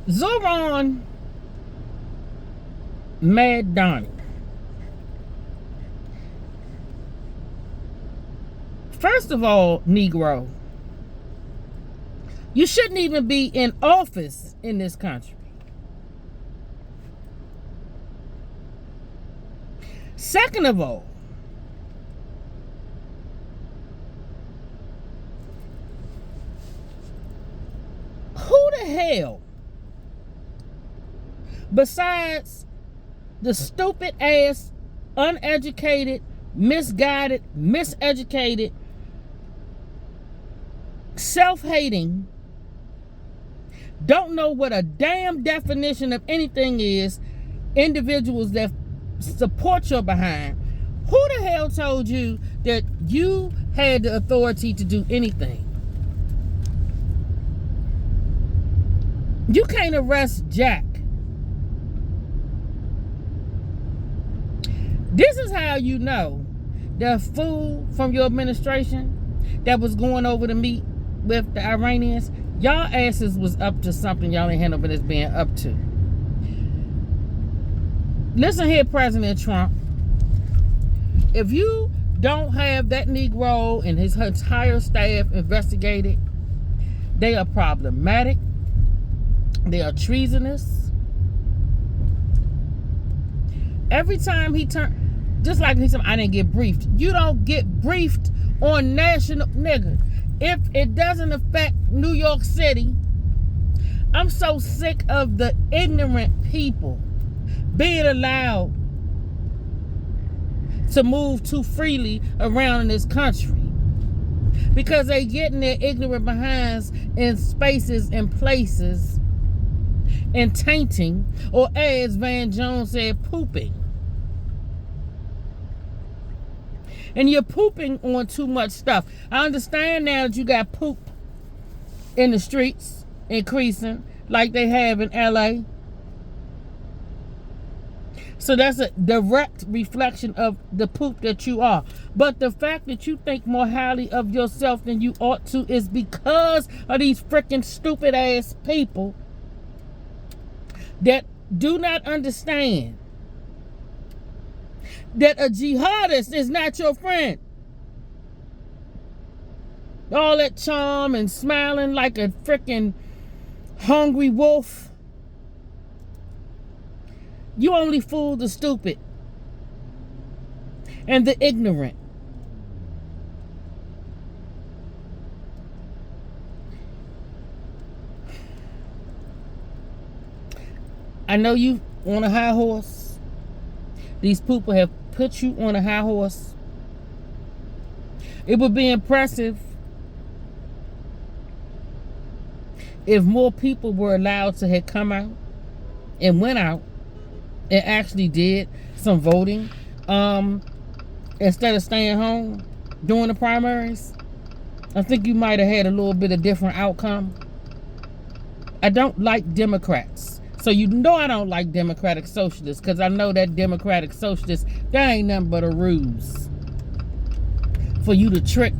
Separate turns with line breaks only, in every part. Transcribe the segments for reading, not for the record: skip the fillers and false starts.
Zoran Maddani. First of all, Negro, you shouldn't even be in office in this country. Second of all, who the hell, besides the stupid ass, uneducated, misguided, miseducated, self-hating, don't know what a damn definition of anything is, individuals that support your behind, who the hell told you that you had the authority to do anything? You can't arrest Jack. This is how you know the fool from your administration that was going over to meet with the Iranians, y'all asses was up to something y'all ain't had no business being up to. Listen here, President Trump. If you don't have that Negro and his entire staff investigated, they are problematic. They are treasonous. Every time he turned, just like he said, I didn't get briefed. You don't get briefed on national, nigga. If it doesn't affect New York City, I'm so sick of the ignorant people being allowed to move too freely around in this country because they getting their ignorant behinds in spaces and places and tainting, or as Van Jones said, pooping. And you're pooping on too much stuff. I understand now that you got poop in the streets increasing like they have in LA. So that's a direct reflection of the poop that you are. But the fact that you think more highly of yourself than you ought to is because of these freaking stupid ass people that do not understand that a jihadist is not your friend. All that charm and smiling like a freaking hungry wolf. You only fool the stupid and the ignorant. I know you on a high horse. These people have put you on a high horse. It would be impressive if more people were allowed to have come out and went out and actually did some voting instead of staying home during the primaries. I think you might have had a little bit of different outcome. I don't like Democrats. So you know I don't like Democratic Socialists, because I know that Democratic Socialists, that ain't nothing but a ruse for you to trick,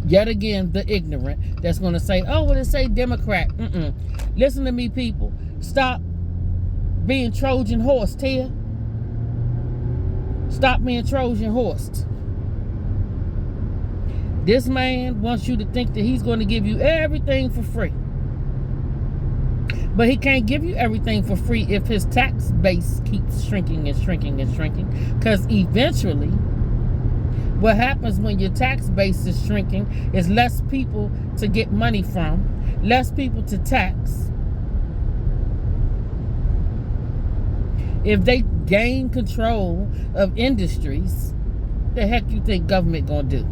yet again, the ignorant that's going to say, oh, well, it say Democrat. Listen to me, people. Stop being Trojan horsed here. Stop being Trojan horsed. This man wants you to think that he's going to give you everything for free. But he can't give you everything for free if his tax base keeps shrinking and shrinking and shrinking. Because eventually, what happens when your tax base is shrinking is less people to get money from, less people to tax. If they gain control of industries, the heck you think government gonna do?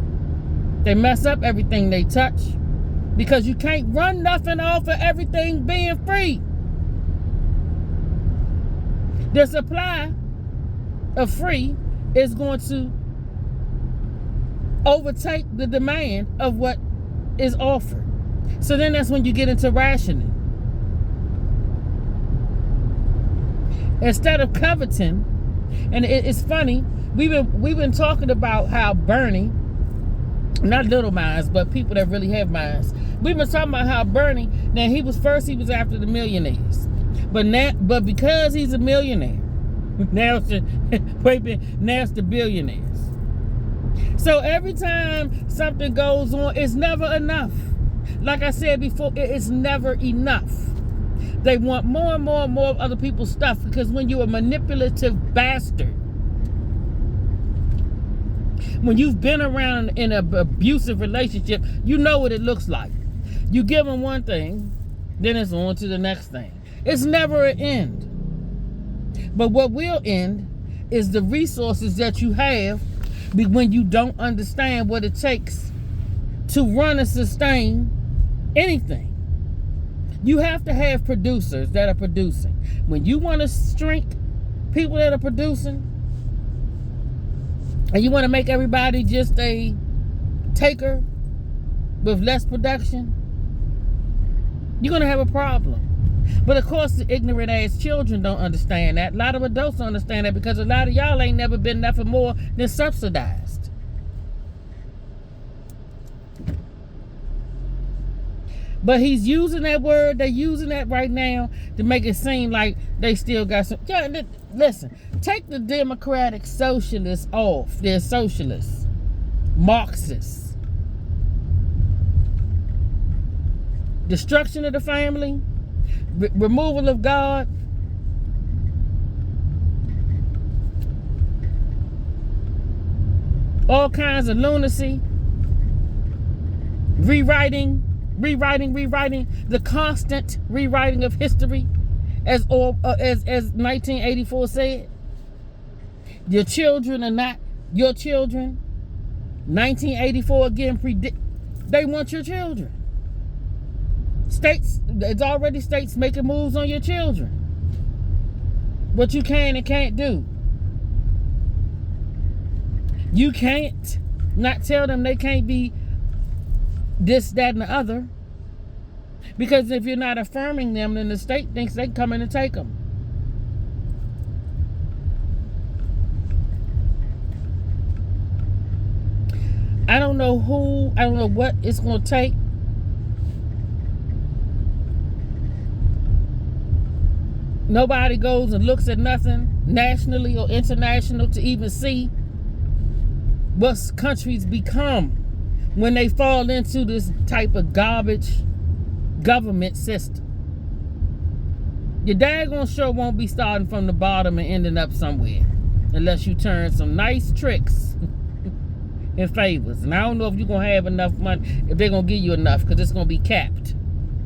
They mess up everything they touch. Because you can't run nothing off of everything being free. The supply of free is going to overtake the demand of what is offered. So then that's when you get into rationing. Instead of coveting, and it's funny, we've been talking about how Bernie, not little minds, but people that really have minds. We've been talking about how Bernie, now he was after the millionaires. But because he's a millionaire, now it's the billionaires. So every time something goes on, it's never enough. Like I said before, it's never enough. They want more and more and more of other people's stuff, because when you're a manipulative bastard, when you've been around in an abusive relationship, you know what it looks like. You give them one thing, then it's on to the next thing. It's never an end. But what will end is the resources that you have when you don't understand what it takes to run and sustain anything. You have to have producers that are producing. When you want to shrink people that are producing, and you want to make everybody just a taker with less production, you're going to have a problem. But of course, the ignorant ass children don't understand that. A lot of adults don't understand that, because a lot of y'all ain't never been nothing more than subsidized. But he's using that word, they're using that right now to make it seem like they still got some. Yeah, listen, take the democratic socialists off. They're socialists, Marxists. Destruction of the family, removal of God, all kinds of lunacy, rewriting, the constant rewriting of history, as 1984 said. Your children are not your children. 1984 again they want your children. It's already states making moves on your children. What you can and can't do. You can't not tell them they can't be this, that, and the other. Because if you're not affirming them, then the state thinks they can come in and take them. I don't know what it's going to take. Nobody goes and looks at nothing nationally or international to even see what countries become when they fall into this type of garbage government system. Your daggone sure won't be starting from the bottom and ending up somewhere, unless you turn some nice tricks and favors. And I don't know if you're going to have enough money, if they're going to give you enough, because it's going to be capped.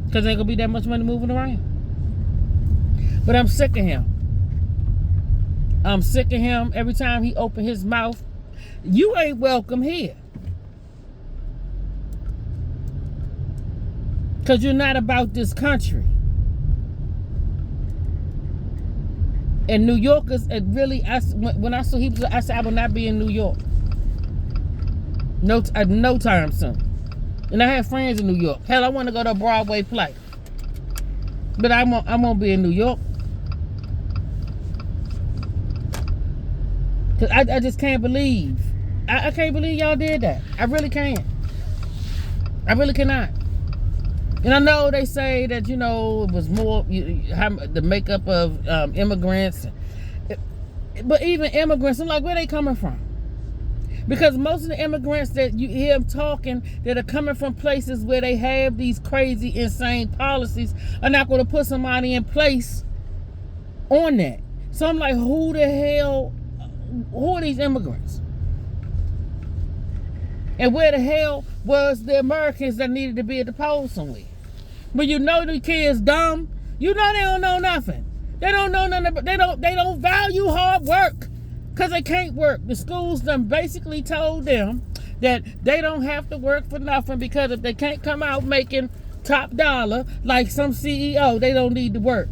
Because there ain't going to be that much money moving around. But I'm sick of him. I'm sick of him. Every time he open his mouth, you ain't welcome here. Because you're not about this country. And New Yorkers, it really, when I saw I said, I will not be in New York. No time soon. And I have friends in New York. Hell, I want to go to a Broadway play. But I won't be in New York. Because I just can't believe. I can't believe y'all did that. I really can't. I really cannot. And I know they say that, it was more the makeup of immigrants. But even immigrants, I'm like, where they coming from? Because most of the immigrants that you hear them talking that are coming from places where they have these crazy, insane policies are not going to put somebody in place on that. So I'm like, who are these immigrants? And where the hell was the Americans that needed to be at the polls somewhere? But the kids dumb. They don't know nothing. They don't know nothing. They don't value hard work. Because they can't work. The schools done basically told them that they don't have to work for nothing, because if they can't come out making top dollar like some CEO, they don't need to work.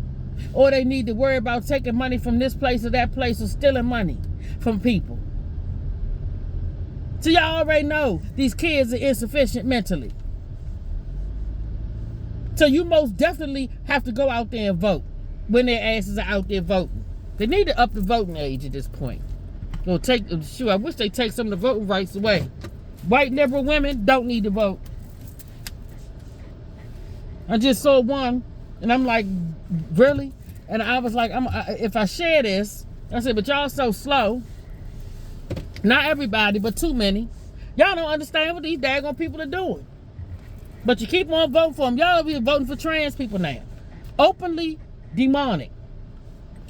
Or they need to worry about taking money from this place or that place, or stealing money from people. So y'all already know these kids are insufficient mentally. So you most definitely have to go out there and vote when their asses are out there voting. They need to up the voting age at this point. I wish they take some of the voting rights away. White liberal women don't need to vote. I just saw one, and I'm like, really? And I was like, if I share this, I said, but y'all so slow. Not everybody, but too many. Y'all don't understand what these daggone people are doing. But you keep on voting for them. Y'all be voting for trans people now. Openly demonic.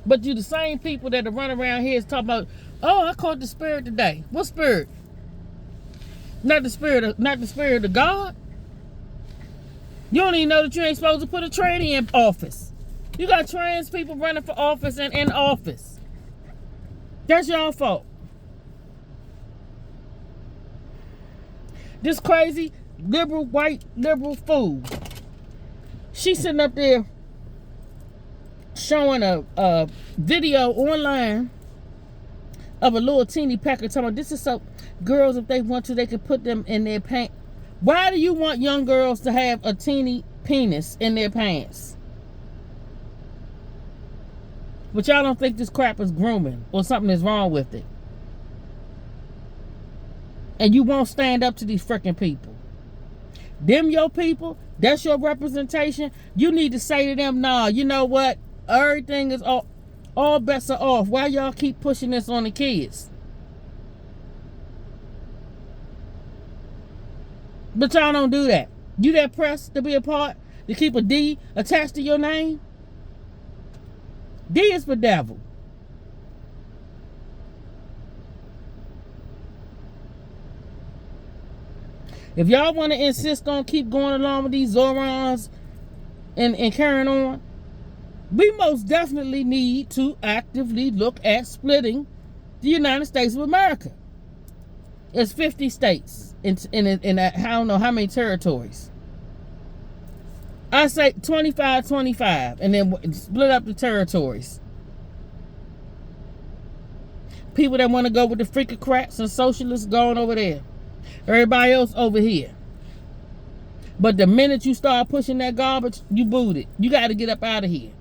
But you the same people that are running around here is talking about, oh, I caught the spirit today. What spirit? Not the spirit of God. You don't even know that you ain't supposed to put a tranny in office. You got trans people running for office and in office. That's your fault. This crazy white liberal fool. She's sitting up there showing a video online of a little teeny packer talking about, this is so girls, if they want to, they can put them in their pants. Why do you want young girls to have a teeny penis in their pants? But y'all don't think this crap is grooming or something is wrong with it. And you won't stand up to these freaking people. Them your people, that's your representation. You need to say to them, nah, you know what? Everything is all bets are off. Why y'all keep pushing this on the kids? But y'all don't do that. You that pressed to be a part, to keep a D attached to your name? D is for devil. If y'all want to insist on keep going along with these Zorons and carrying on, we most definitely need to actively look at splitting the United States of America. It's 50 states in I don't know how many territories. I say 25, and then split up the territories. People that want to go with the freakocrats and socialists going over there. Everybody else over here. But the minute you start pushing that garbage, you boot it. You got to get up out of here.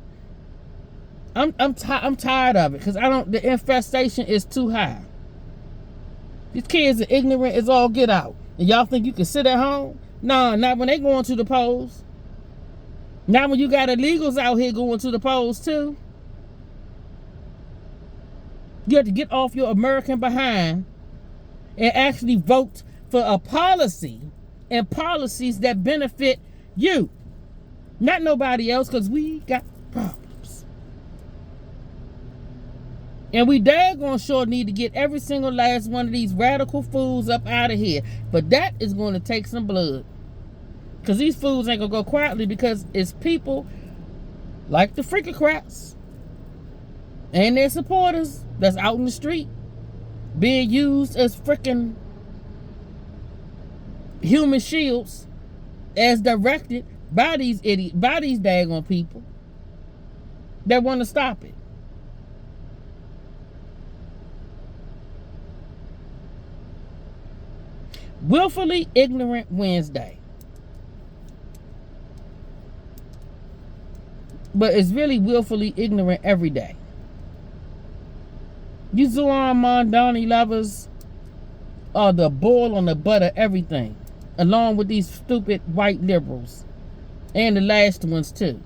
I'm tired of it because the infestation is too high. These kids are ignorant as all get out. And y'all think you can sit at home? Nah, not when they going to the polls. Not when you got illegals out here going to the polls too. You have to get off your American behind and actually vote for a policy and policies that benefit you. Not nobody else, because we got problems. And we daggone sure need to get every single last one of these radical fools up out of here. But that is going to take some blood. Because these fools ain't going to go quietly, because it's people like the freakocrats and their supporters that's out in the street being used as freaking human shields as directed by these idiots, by these daggone people that want to stop it. Willfully ignorant Wednesday. But it's really willfully ignorant every day. You Zoran Maddani lovers are the boil on the butter everything. Along with these stupid white liberals. And the last ones too.